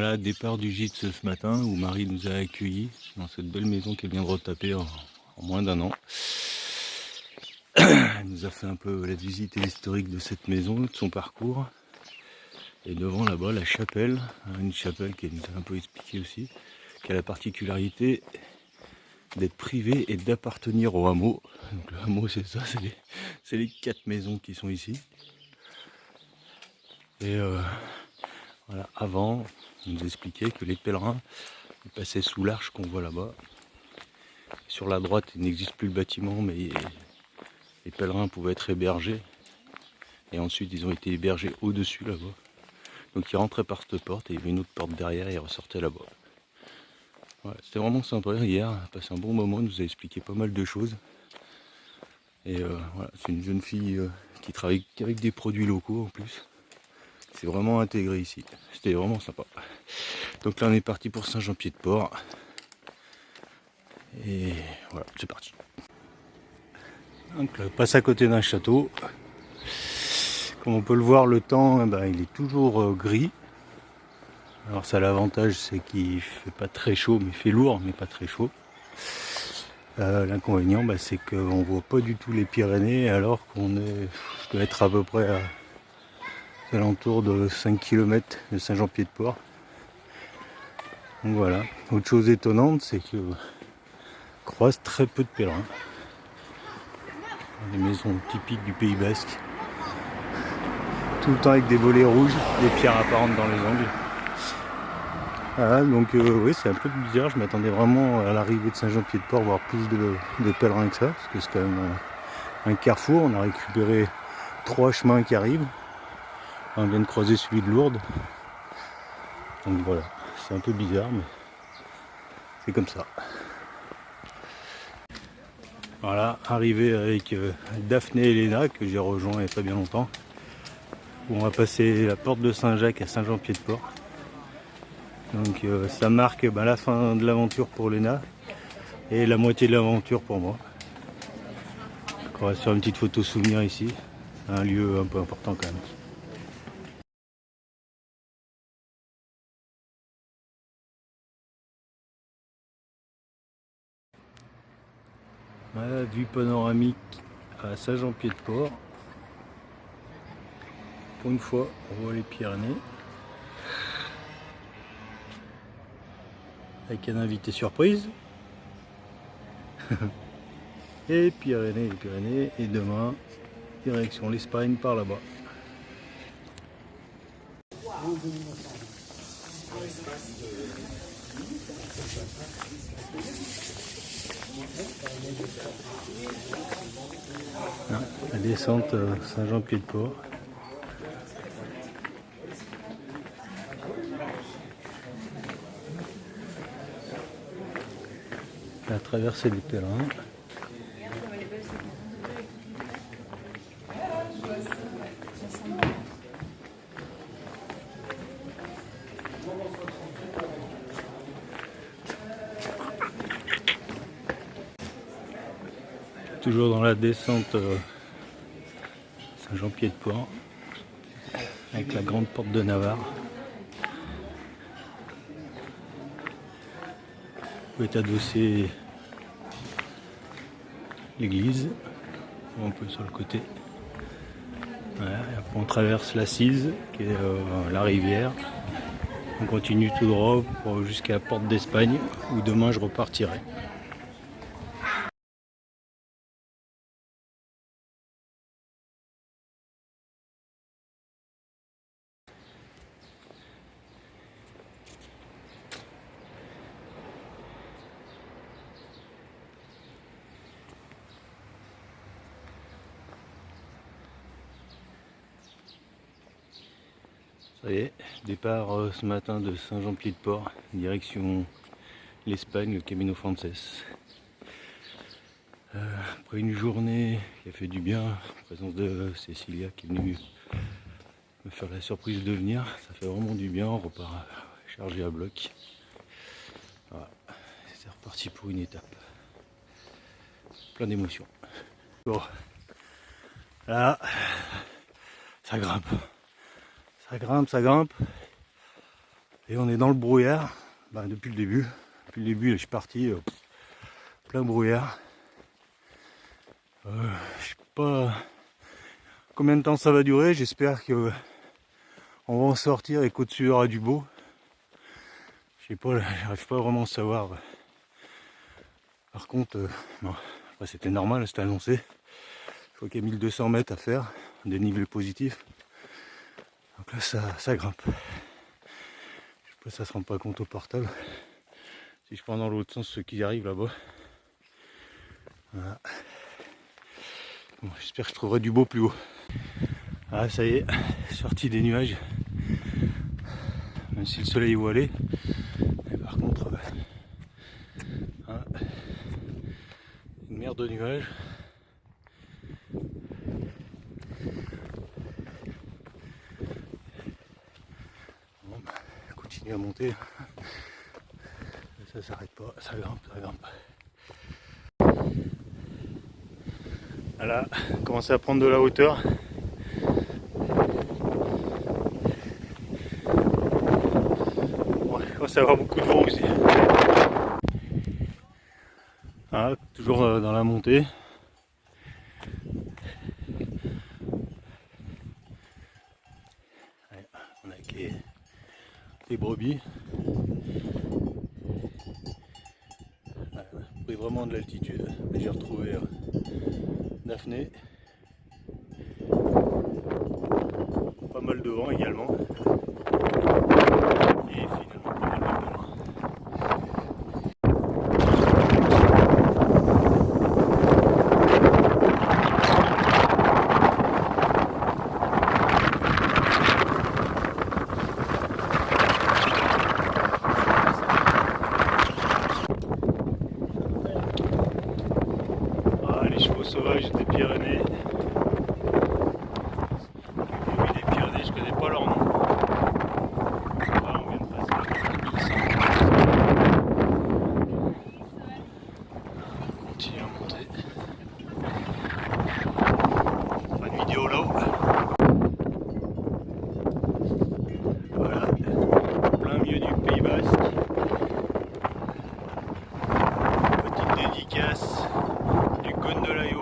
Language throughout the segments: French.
Voilà, départ du gîte ce matin où Marie nous a accueillis dans cette belle maison qu'elle vient de retaper en moins d'un an. Elle nous a fait un peu la visite et l'historique de cette maison, de son parcours. Et devant là-bas, la chapelle, une chapelle qu'elle nous a un peu expliqué aussi, qui a la particularité d'être privée et d'appartenir au hameau. Donc le hameau, c'est ça, c'est les 4 maisons qui sont ici. Et voilà, avant, on nous expliquait que les pèlerins ils passaient sous l'arche qu'on voit là-bas. Sur la droite, il n'existe plus le bâtiment, mais les pèlerins pouvaient être hébergés. Et ensuite, ils ont été hébergés au-dessus là-bas. Donc ils rentraient par cette porte et il y avait une autre porte derrière et ils ressortaient là-bas. Ouais, c'était vraiment sympa hier, on a passé un bon moment, elle nous a expliqué pas mal de choses. Et voilà, c'est une jeune fille qui travaille avec des produits locaux en plus. C'est vraiment intégré ici. C'était vraiment sympa. Donc là on est parti pour Saint-Jean-Pied-de-Port. Et voilà, c'est parti. Donc là, on passe à côté d'un château. Comme on peut le voir, le temps il est toujours gris. Alors ça a l'avantage, c'est qu'il fait pas très chaud, mais il fait lourd, mais pas très chaud. L'inconvénient, c'est qu'on voit pas du tout les Pyrénées, alors qu'on est, je dois être à peu près à alentour de 5 km de Saint-Jean-Pied-de-Port. Donc voilà. Autre chose étonnante, c'est que on croise très peu de pèlerins. Les maisons typiques du Pays Basque. Tout le temps avec des volets rouges, des pierres apparentes dans les angles. Voilà, donc oui, c'est un peu bizarre, je m'attendais vraiment à l'arrivée de Saint-Jean-Pied-de-Port voir plus de pèlerins que ça, parce que c'est quand même un carrefour, on a récupéré 3 chemins qui arrivent. On vient de croiser celui de Lourdes. Donc voilà, c'est un peu bizarre, mais c'est comme ça. Voilà, arrivé avec Daphné et Léna, que j'ai rejoint il n'y a pas bien longtemps. Où on va passer la porte de Saint-Jacques à Saint-Jean-Pied-de-Port. Donc ça marque la fin de l'aventure pour Léna et la moitié de l'aventure pour moi. Donc on va se faire une petite photo souvenir ici, un lieu un peu important quand même. Voilà, vue panoramique à Saint-Jean-Pied-de-Port. Pour une fois, on voit les Pyrénées. Avec un invité surprise. Et Pyrénées, et demain, direction l'Espagne par là-bas. La descente Saint-Jean-Pied-de-Port. La traversée des pèlerins. Toujours dans la descente Saint-Jean-Pied-de-Port, avec la grande porte de Navarre. Où est adossée l'église, un peu sur le côté. Voilà, et après on traverse la Cise, qui est la rivière. On continue tout droit jusqu'à la porte d'Espagne, où demain je repartirai. Ça y est, départ ce matin de Saint-Jean-Pied-de-Port, direction l'Espagne, le Camino Frances. Après une journée qui a fait du bien, en présence de Cécilia qui est venue me faire la surprise de venir, ça fait vraiment du bien, on repart chargé à bloc. Voilà, c'est reparti pour une étape. Plein d'émotions. Bon, là, ça grimpe. Ça grimpe. Et on est dans le brouillard depuis le début. Depuis le début, je suis parti plein brouillard. Je sais pas combien de temps ça va durer. J'espère que on va en sortir et qu'au-dessus il y aura du beau. Je sais pas, j'arrive pas vraiment à savoir. Par contre, bon, c'était normal, c'était annoncé. Je vois qu'il y a 1200 mètres à faire, dénivelé positif. Donc là ça grimpe. Je sais pas si ça se rend pas compte au portable. Si je prends dans l'autre sens ceux qui arrivent là-bas. Voilà. Bon, j'espère que je trouverai du beau plus haut. Ah ça y est, sorti des nuages. Même si le soleil est voilé. Mais par contre, hein, une mer de nuages. Bon, continue à monter. Ça s'arrête pas, ça grimpe, ça grimpe. Voilà, on commence à prendre de la hauteur. Bon, il commence à avoir beaucoup de vent aussi. Voilà, toujours dans la montée. On a les brebis. J'ai pris vraiment de l'altitude, mais j'ai retrouvé Daphné. Pas mal de vent également. Et finalement pas mal de pèlerins. Les chevaux sauvages des Pyrénées. Oui, les Pyrénées, je connais pas leur nom. Là, on vient de passer la 1100. On continue à monter. Pas de vidéo là-haut. Voilà, plein milieu du Pays Basque. Petite dédicace du cône de la Haute.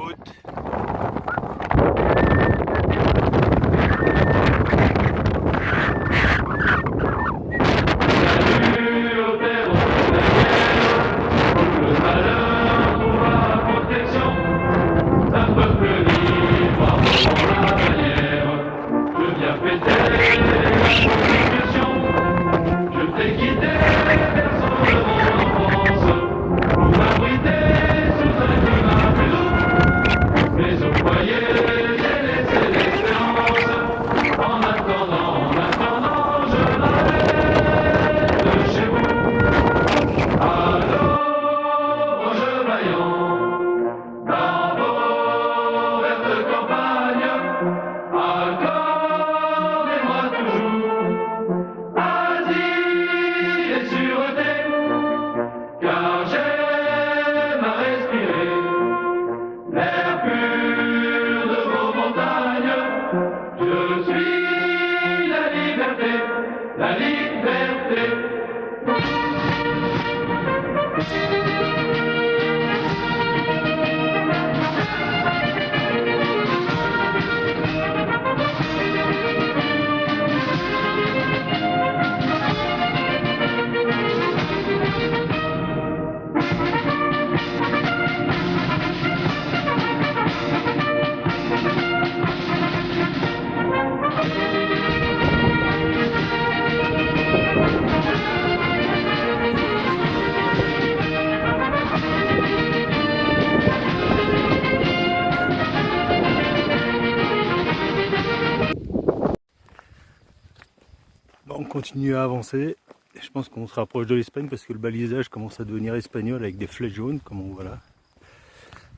Bon, on continue à avancer. Je pense qu'on se rapproche de l'Espagne parce que le balisage commence à devenir espagnol avec des flèches jaunes, comme on voit là.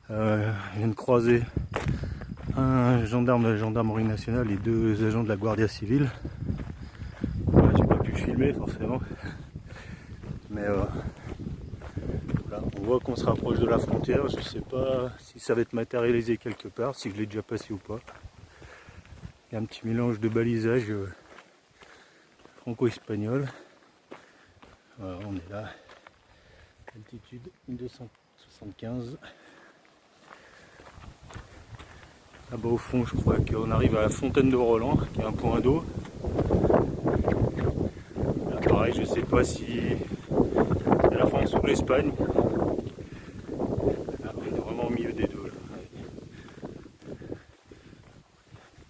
Je viens de croiser un gendarme de la gendarmerie nationale et 2 agents de la Guardia civile. Voilà, j'ai pas pu filmer forcément. Mais voilà, on voit qu'on se rapproche de la frontière. Je sais pas si ça va être matérialisé quelque part, si je l'ai déjà passé ou pas. Il y a un petit mélange de balisage franco-espagnol. Voilà, on est là, altitude 1275. Là-bas au fond, je crois qu'on arrive à la fontaine de Roland, qui est un point d'eau. Là, pareil, je sais pas si c'est la France ou l'Espagne. Là, on est vraiment au milieu des deux.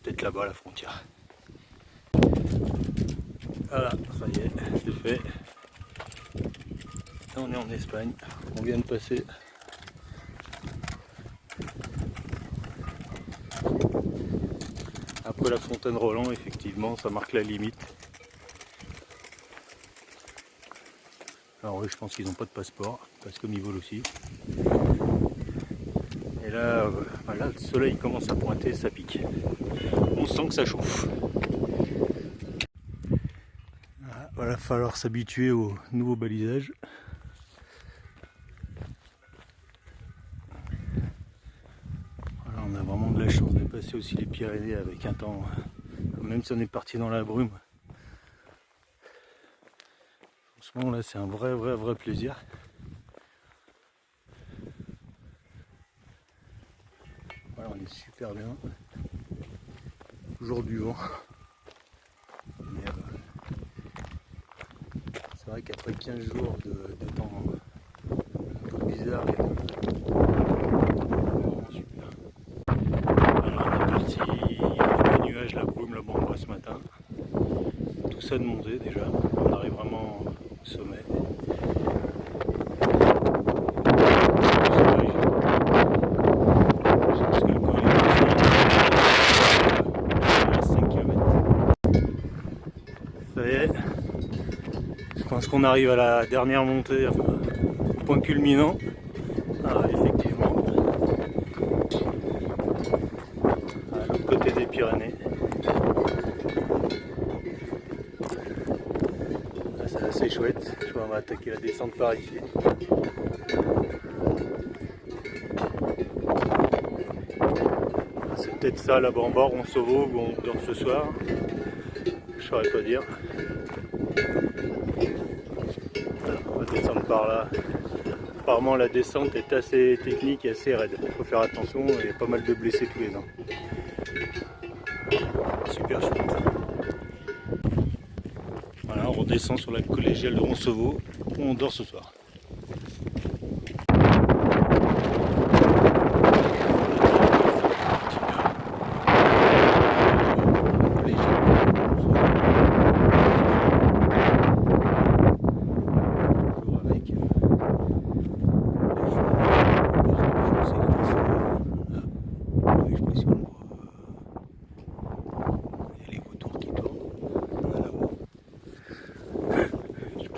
Peut-être là-bas la frontière. Voilà, ça y est, c'est fait. Là, on est en Espagne. On vient de passer. Après la fontaine Roland, effectivement, ça marque la limite. Alors eux, je pense qu'ils n'ont pas de passeport, parce comme ils volent aussi. Et là, là, le soleil commence à pointer, ça pique. On sent que ça chauffe. Voilà, il va falloir s'habituer au nouveau balisage. Voilà, on a vraiment de la chance de passer aussi les Pyrénées avec un temps, même si on est parti dans la brume. Franchement, là, c'est un vrai plaisir. Voilà, on est super bien. Toujours du vent. Mais c'est vrai qu'après 15 jours de temps un peu bizarre, et vraiment super. Alors, on est parti, il y a des nuages, la brume, la bande ce matin. Tout ça de monter déjà. On arrive vraiment au sommet. Je pense qu'on arrive à la dernière montée, enfin, au point culminant. Ah, effectivement, à l'autre côté des Pyrénées. C'est assez chouette. Je crois qu'on va attaquer la descente par ici. C'est peut-être ça là-bas en bas, Roncevaux, où on dort ce soir. Je saurais pas dire. On va descendre par là. Apparemment la descente est assez technique et assez raide. Il faut faire attention, il y a pas mal de blessés tous les ans. Super chouette. Voilà, on redescend sur la collégiale de Roncevaux où on dort ce soir.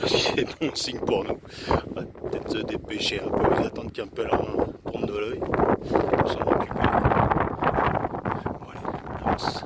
C'est bon signe pour nous. On va peut-être se dépêcher un peu, attendre qu'un pèlerin tombe de l'œil pour s'en occuper. Voilà, avance.